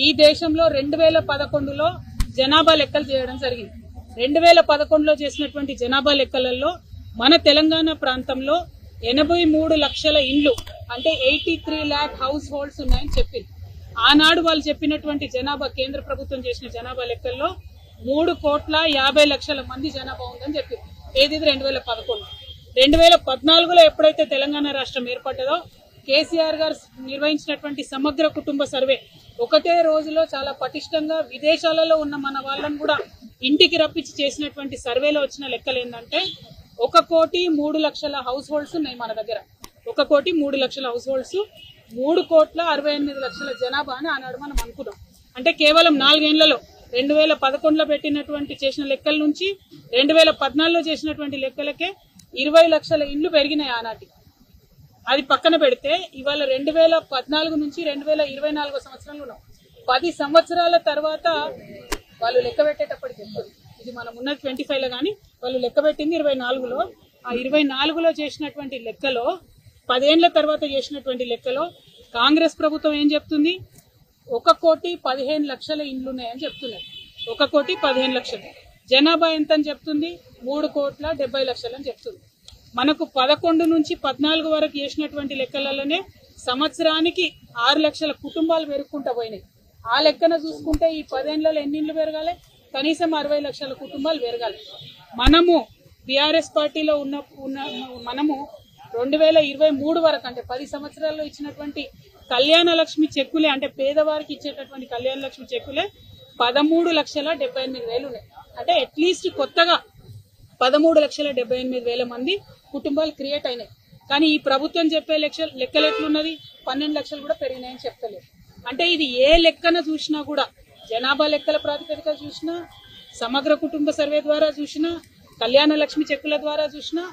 ఈ దేశంలో 2011లో జనాభా లెక్కలు చేయడం జరిగింది. 2011లో చేసినటువంటి జనాభా లెక్కలలో మన తెలంగాణ ప్రాంతంలో 83 లక్షల ఇండ్లు అంటే 83 lakh హౌస్ హోల్డ్స్ ఉన్నాయని చెప్పింది. ఆనాడు వాళ్ళు చెప్పినటువంటి జనాభా కేంద్ర ప్రభుత్వం చేసిన జనాభా లెక్కల్లో 3,50,00,000 మంది జనాభా ఉందని చెప్పింది. ఏది 2011. 2014లో ఎప్పుడైతే తెలంగాణ రాష్ట్రం ఏర్పడ్డదో కేసీఆర్ గారు నిర్వహించినటువంటి సమగ్ర కుటుంబ సర్వే ఒకటే రోజులో చాలా పటిష్టంగా విదేశాలలో ఉన్న మన వాళ్ళని కూడా ఇంటికి రప్పించి చేసినటువంటి సర్వేలో వచ్చిన లెక్కలు ఏంటంటే 1,03,00,000 హౌస్ హోల్డ్స్ ఉన్నాయి మన దగ్గర. 1,03,00,000 హౌస్ హోల్డ్స్, 3,68,00,000 జనాభా అని ఆనాడు మనం అనుకున్నాం. అంటే కేవలం 4 ఏళ్లలో 2011లో పెట్టినటువంటి చేసిన లెక్కల నుంచి 2014లో చేసినటువంటి లెక్కలకే 20 లక్షల ఇండ్లు పెరిగినాయి ఆనాటి. అది పక్కన పెడితే ఇవాళ 2014 నుంచి 2024 సంవత్సరంలో ఉన్నాం. 10 సంవత్సరాల తర్వాత వాళ్ళు లెక్క పెట్టేటప్పటికి ఇది మనం ఉన్న 25లో కానీ వాళ్ళు లెక్క పెట్టింది 24లో. ఆ 24లో చేసినటువంటి లెక్కలో 10 ఏళ్ల తర్వాత చేసినటువంటి లెక్కలో కాంగ్రెస్ ప్రభుత్వం ఏం చెప్తుంది? 1,15,00,000 ఇండ్లు ఉన్నాయని చెప్తున్నారు. 1,15,00,000 జనాభా ఎంత అని చెప్తుంది? 3,70,00,000 అని చెప్తుంది. మనకు 11 నుంచి 14 వరకు చేసినటువంటి లెక్కలలోనే సంవత్సరానికి 6 లక్షల కుటుంబాలు పెరుగుకుంటూ పోయినాయి. ఆ లెక్కన చూసుకుంటే ఈ 10 ఏళ్లలో ఎన్ని ఇండ్లు పెరగాలి? కనీసం 60 లక్షల కుటుంబాలు పెరగాలి. మనము బీఆర్ఎస్ పార్టీలో మనము 2023 వరకు అంటే 10 సంవత్సరాల్లో ఇచ్చినటువంటి కళ్యాణ లక్ష్మి చెక్కులే అంటే పేదవారికి ఇచ్చేటటువంటి కళ్యాణ లక్ష్మి చెక్కులే 13,78,000 ఉన్నాయి. అంటే అట్లీస్ట్ కొత్తగా 13,78,000 మంది కుటుంబాలు క్రియేట్ అయినాయి. కానీ ఈ ప్రభుత్వం చెప్పే లెక్కలు ఎట్లున్నది? 12 లక్షలు కూడా పెరిగినాయని చెప్తలేదు. అంటే ఇది ఏ లెక్కన చూసినా కూడా జనాభా లెక్కల ప్రాతిపదిక చూసినా, సమగ్ర కుటుంబ సర్వే ద్వారా చూసినా, కళ్యాణ లక్ష్మి చెక్కుల ద్వారా చూసినా,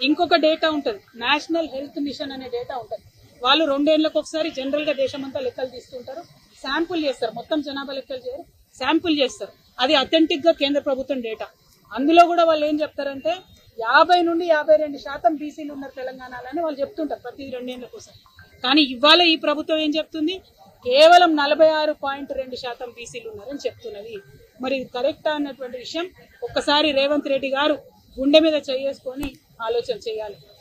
ఇంకొక డేటా ఉంటుంది, నేషనల్ హెల్త్ మిషన్ అనే డేటా ఉంటుంది. వాళ్ళు 2 ఏళ్లకు ఒకసారి జనరల్ గా దేశమంతా లెక్కలు తీస్తుంటారు, శాంపుల్ చేస్తారు. మొత్తం జనాభా లెక్కలు చేయరు, శాంపుల్ చేస్తారు. అది అథెంటిక్ గా కేంద్ర ప్రభుత్వం డేటా. అందులో కూడా వాళ్ళు ఏం చెప్తారంటే 50 నుండి 52% బీసీలు ఉన్నారు తెలంగాణలో అని వాళ్ళు చెప్తుంటారు ప్రతి 2 ఏళ్ల కోసం. కానీ ఇవాళ ఈ ప్రభుత్వం ఏం చెప్తుంది? కేవలం 46.2% బీసీలు ఉన్నారని చెప్తున్నది. మరి కరెక్టా అన్నటువంటి విషయం ఒక్కసారి రేవంత్ రెడ్డి గారు గుండె మీద చేసుకొని ఆలోచన చేయాలి.